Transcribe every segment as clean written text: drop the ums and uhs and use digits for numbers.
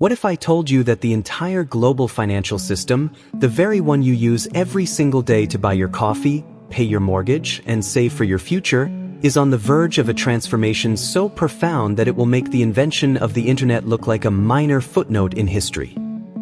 What if I told you that the entire global financial system, the very one you use every single day to buy your coffee, pay your mortgage, and save for your future, is on the verge of a transformation so profound that it will make the invention of the internet look like a minor footnote in history?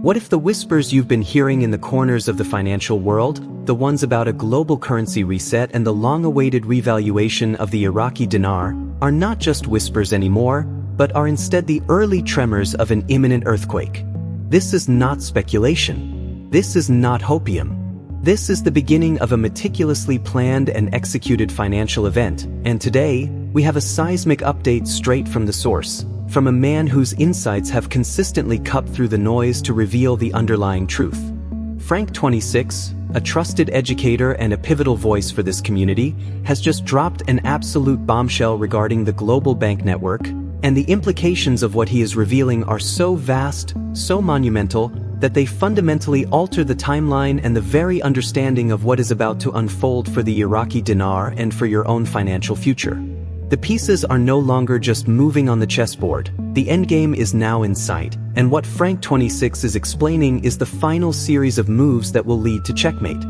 What if the whispers you've been hearing in the corners of the financial world, the ones about a global currency reset and the long-awaited revaluation of the Iraqi dinar, are not just whispers anymore, but are instead the early tremors of an imminent earthquake? This is not speculation. This is not hopium. This is the beginning of a meticulously planned and executed financial event, and today, we have a seismic update straight from the source, from a man whose insights have consistently cut through the noise to reveal the underlying truth. Frank26, a trusted educator and a pivotal voice for this community, has just dropped an absolute bombshell regarding the global bank network, and the implications of what he is revealing are so vast, so monumental, that they fundamentally alter the timeline and the very understanding of what is about to unfold for the Iraqi dinar and for your own financial future. The pieces are no longer just moving on the chessboard. The endgame is now in sight, and what Frank26 is explaining is the final series of moves that will lead to checkmate.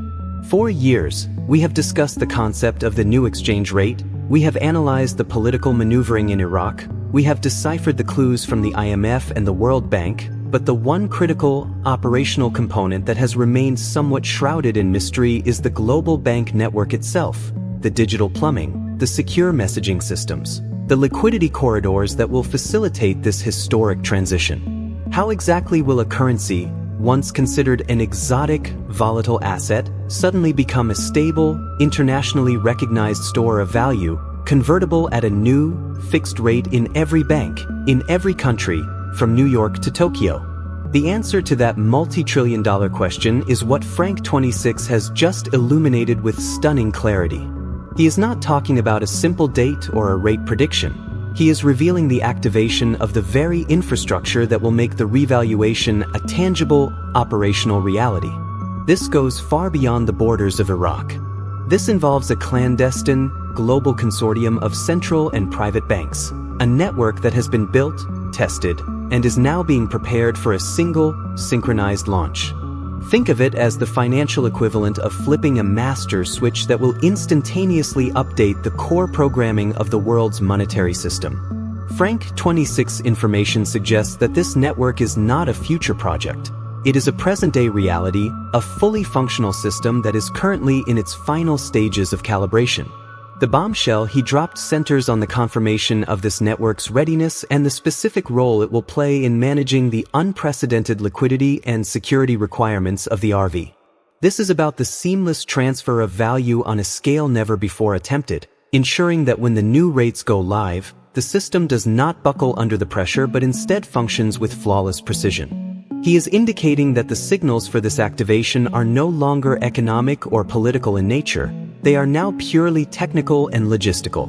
For years, we have discussed the concept of the new exchange rate, we have analyzed the political maneuvering in Iraq, we have deciphered the clues from the IMF and the World Bank, but the one critical, operational component that has remained somewhat shrouded in mystery is the global bank network itself, the digital plumbing, the secure messaging systems, the liquidity corridors that will facilitate this historic transition. How exactly will a currency, once considered an exotic, volatile asset, suddenly become a stable, internationally recognized store of value, convertible at a new, fixed rate in every bank, in every country, from New York to Tokyo? The answer to that multi-trillion-dollar question is what Frank26 has just illuminated with stunning clarity. He is not talking about a simple date or a rate prediction. He is revealing the activation of the very infrastructure that will make the revaluation a tangible, operational reality. This goes far beyond the borders of Iraq. This involves a clandestine, global consortium of central and private banks, a network that has been built, tested, and is now being prepared for a single, synchronized launch. Think of it as the financial equivalent of flipping a master switch that will instantaneously update the core programming of the world's monetary system. Frank26 information suggests that this network is not a future project. It is a present-day reality, a fully functional system that is currently in its final stages of calibration. The bombshell he dropped centers on the confirmation of this network's readiness and the specific role it will play in managing the unprecedented liquidity and security requirements of the RV. This is about the seamless transfer of value on a scale never before attempted, ensuring that when the new rates go live, the system does not buckle under the pressure but instead functions with flawless precision. He is indicating that the signals for this activation are no longer economic or political in nature. They are now purely technical and logistical.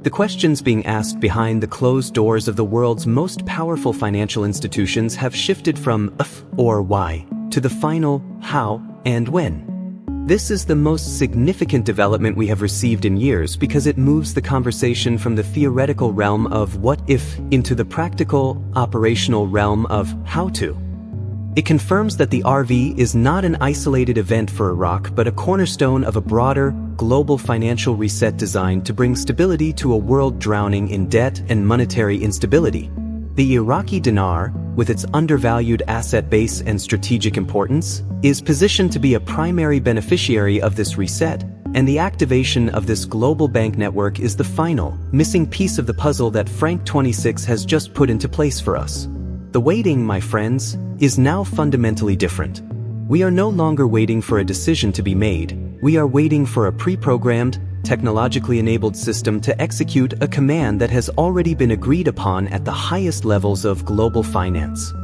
The questions being asked behind the closed doors of the world's most powerful financial institutions have shifted from if or why to the final how and when. This is the most significant development we have received in years because it moves the conversation from the theoretical realm of what if into the practical, operational realm of how to. It confirms that the RV is not an isolated event for Iraq but a cornerstone of a broader, global financial reset designed to bring stability to a world drowning in debt and monetary instability. The Iraqi dinar, with its undervalued asset base and strategic importance, is positioned to be a primary beneficiary of this reset, and the activation of this global bank network is the final, missing piece of the puzzle that Frank26 has just put into place for us. The waiting, my friends, is now fundamentally different. We are no longer waiting for a decision to be made. We are waiting for a pre-programmed, technologically enabled system to execute a command that has already been agreed upon at the highest levels of global finance.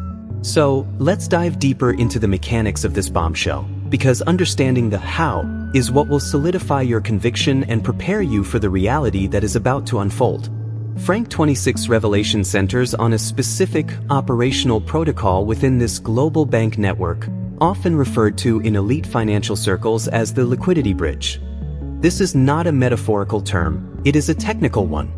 So, let's dive deeper into the mechanics of this bombshell, because understanding the how is what will solidify your conviction and prepare you for the reality that is about to unfold. Frank26 Revelation centers on a specific operational protocol within this global bank network, often referred to in elite financial circles as the liquidity bridge. This is not a metaphorical term, it is a technical one.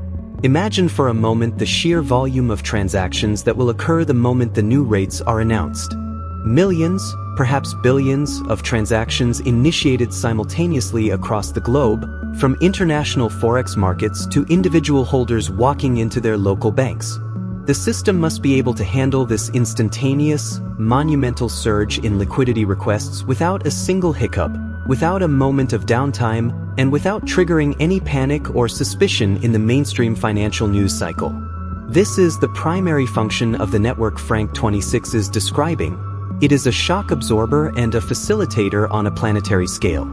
Imagine for a moment the sheer volume of transactions that will occur the moment the new rates are announced. Millions, perhaps billions, of transactions initiated simultaneously across the globe, from international forex markets to individual holders walking into their local banks. The system must be able to handle this instantaneous, monumental surge in liquidity requests without a single hiccup, without a moment of downtime, and without triggering any panic or suspicion in the mainstream financial news cycle. This is the primary function of the network Frank26 is describing. It is a shock absorber and a facilitator on a planetary scale.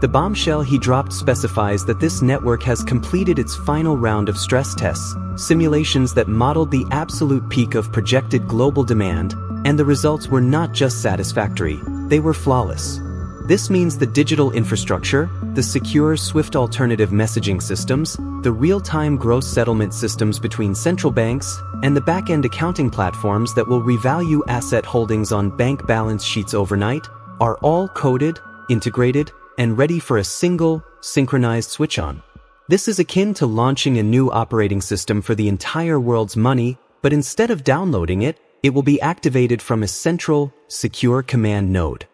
The bombshell he dropped specifies that this network has completed its final round of stress tests, simulations that modeled the absolute peak of projected global demand, and the results were not just satisfactory, they were flawless. This means the digital infrastructure, the secure SWIFT alternative messaging systems, the real-time gross settlement systems between central banks, and the back-end accounting platforms that will revalue asset holdings on bank balance sheets overnight, are all coded, integrated, and ready for a single, synchronized switch-on. This is akin to launching a new operating system for the entire world's money, but instead of downloading it, it will be activated from a central, secure command node.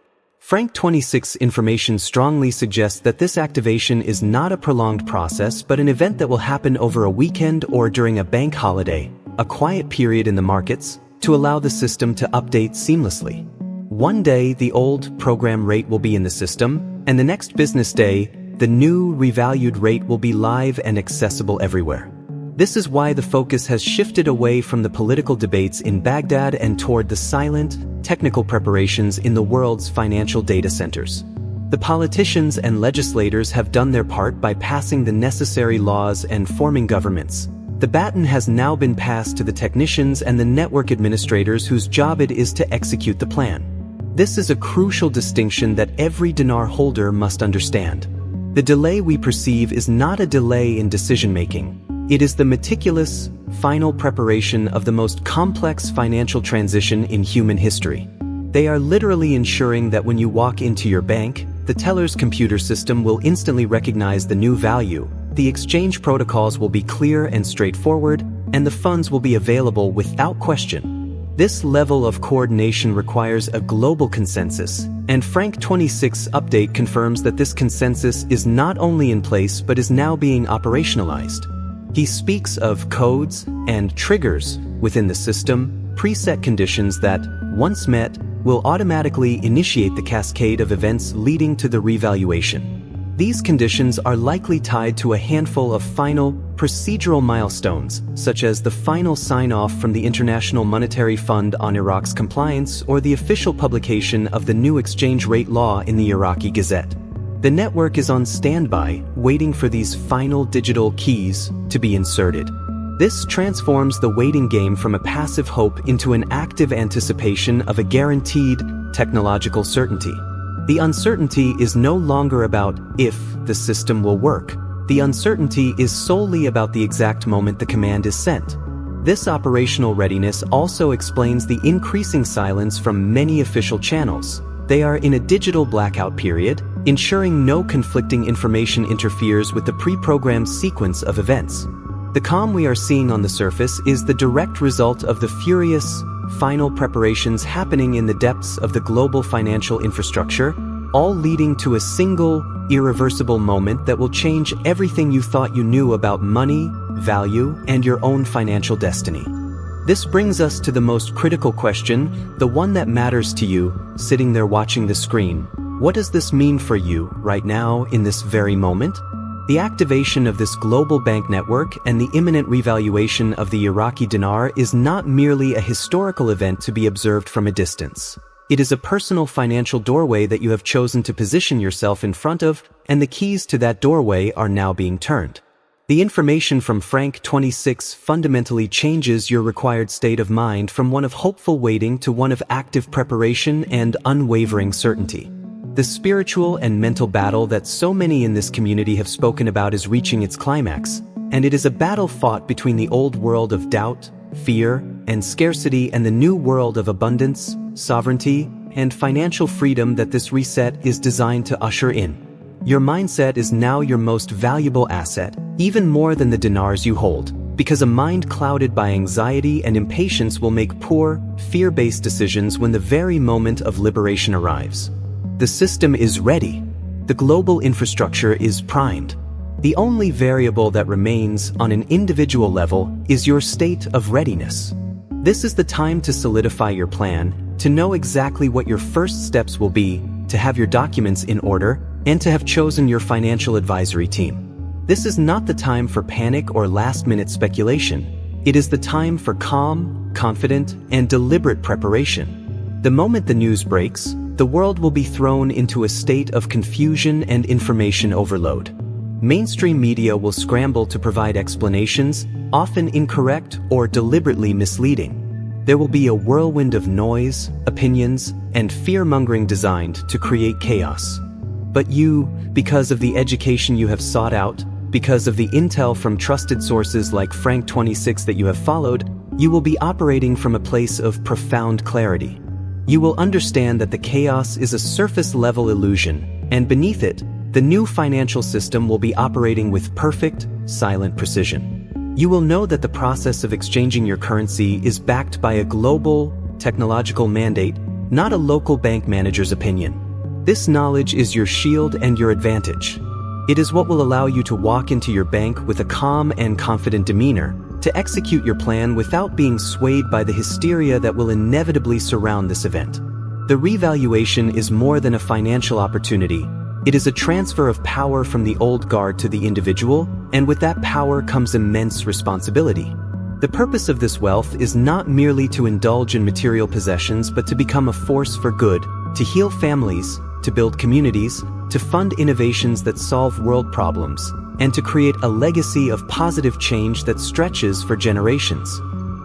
Frank26 information strongly suggests that this activation is not a prolonged process but an event that will happen over a weekend or during a bank holiday, a quiet period in the markets, to allow the system to update seamlessly. One day, the old program rate will be in the system, and the next business day, the new revalued rate will be live and accessible everywhere. This is why the focus has shifted away from the political debates in Baghdad and toward the silent, technical preparations in the world's financial data centers. The politicians and legislators have done their part by passing the necessary laws and forming governments. The baton has now been passed to the technicians and the network administrators whose job it is to execute the plan. This is a crucial distinction that every dinar holder must understand. The delay we perceive is not a delay in decision-making. It is the meticulous, final preparation of the most complex financial transition in human history. They are literally ensuring that when you walk into your bank, the teller's computer system will instantly recognize the new value, the exchange protocols will be clear and straightforward, and the funds will be available without question. This level of coordination requires a global consensus, and Frank26 update confirms that this consensus is not only in place but is now being operationalized. He speaks of codes and triggers within the system, preset conditions that, once met, will automatically initiate the cascade of events leading to the revaluation. These conditions are likely tied to a handful of final, procedural milestones, such as the final sign-off from the International Monetary Fund on Iraq's compliance or the official publication of the new exchange rate law in the Iraqi Gazette. The network is on standby, waiting for these final digital keys to be inserted. This transforms the waiting game from a passive hope into an active anticipation of a guaranteed technological certainty. The uncertainty is no longer about if the system will work. The uncertainty is solely about the exact moment the command is sent. This operational readiness also explains the increasing silence from many official channels. They are in a digital blackout period, ensuring no conflicting information interferes with the pre-programmed sequence of events. The calm we are seeing on the surface is the direct result of the furious, final preparations happening in the depths of the global financial infrastructure, all leading to a single, irreversible moment that will change everything you thought you knew about money, value, and your own financial destiny. This brings us to the most critical question, the one that matters to you, sitting there watching the screen. What does this mean for you, right now, in this very moment? The activation of this global bank network and the imminent revaluation of the Iraqi dinar is not merely a historical event to be observed from a distance. It is a personal financial doorway that you have chosen to position yourself in front of, and the keys to that doorway are now being turned. The information from Frank26 fundamentally changes your required state of mind from one of hopeful waiting to one of active preparation and unwavering certainty. The spiritual and mental battle that so many in this community have spoken about is reaching its climax, and it is a battle fought between the old world of doubt, fear, and scarcity and the new world of abundance, sovereignty, and financial freedom that this reset is designed to usher in. Your mindset is now your most valuable asset, even more than the dinars you hold. because a mind clouded by anxiety and impatience will make poor, fear-based decisions when the very moment of liberation arrives. The system is ready. The global infrastructure is primed. The only variable that remains on an individual level is your state of readiness. This is the time to solidify your plan, to know exactly what your first steps will be, to have your documents in order, and to have chosen your financial advisory team. This is not the time for panic or last-minute speculation. It is the time for calm, confident, and deliberate preparation. The moment the news breaks, the world will be thrown into a state of confusion and information overload. Mainstream media will scramble to provide explanations, often incorrect or deliberately misleading. There will be a whirlwind of noise, opinions, and fear-mongering designed to create chaos. But you, because of the education you have sought out, because of the intel from trusted sources like Frank26 that you have followed, you will be operating from a place of profound clarity. You will understand that the chaos is a surface-level illusion, and beneath it, the new financial system will be operating with perfect, silent precision. You will know that the process of exchanging your currency is backed by a global, technological mandate, not a local bank manager's opinion. This knowledge is your shield and your advantage. It is what will allow you to walk into your bank with a calm and confident demeanor, to execute your plan without being swayed by the hysteria that will inevitably surround this event. The revaluation is more than a financial opportunity. It is a transfer of power from the old guard to the individual, and with that power comes immense responsibility. The purpose of this wealth is not merely to indulge in material possessions, but to become a force for good, to heal families, to build communities, to fund innovations that solve world problems, and to create a legacy of positive change that stretches for generations.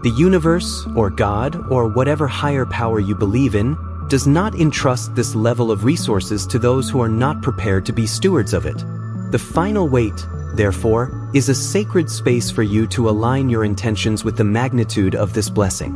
The universe, or God, or whatever higher power you believe in, does not entrust this level of resources to those who are not prepared to be stewards of it. The final weight, therefore, is a sacred space for you to align your intentions with the magnitude of this blessing.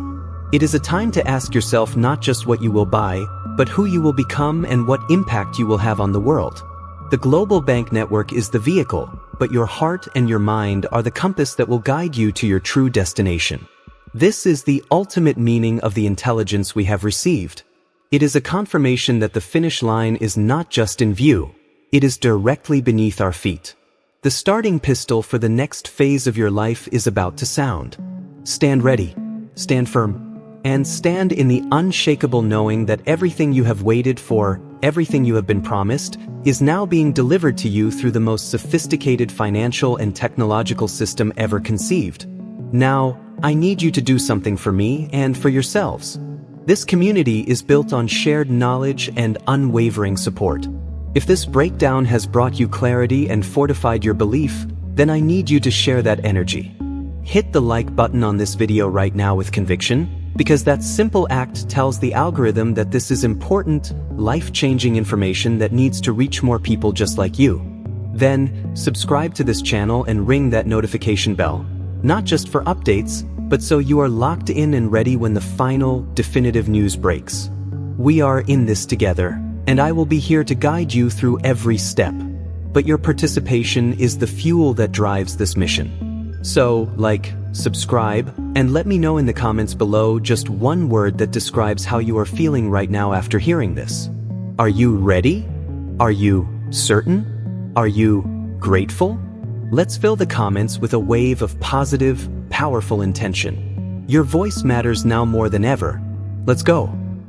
It is a time to ask yourself not just what you will buy, but who you will become and what impact you will have on the world. The global bank network is the vehicle, but your heart and your mind are the compass that will guide you to your true destination. This is the ultimate meaning of the intelligence we have received. It is a confirmation that the finish line is not just in view, it is directly beneath our feet. The starting pistol for the next phase of your life is about to sound. Stand ready, stand firm, and stand in the unshakable knowing that everything you have waited for, everything you have been promised, is now being delivered to you through the most sophisticated financial and technological system ever conceived. Now, I need you to do something for me and for yourselves. This community is built on shared knowledge and unwavering support. If this breakdown has brought you clarity and fortified your belief, then I need you to share that energy. Hit the like button on this video right now with conviction, because that simple act tells the algorithm that this is important, life-changing information that needs to reach more people just like you. Then, subscribe to this channel and ring that notification bell, not just for updates, but so you are locked in and ready when the final, definitive news breaks. We are in this together, and I will be here to guide you through every step. But your participation is the fuel that drives this mission. So, like, subscribe, and let me know in the comments below just one word that describes how you are feeling right now after hearing this. Are you ready? Are you certain? Are you grateful? Let's fill the comments with a wave of positive, powerful intention. Your voice matters now more than ever. Let's go.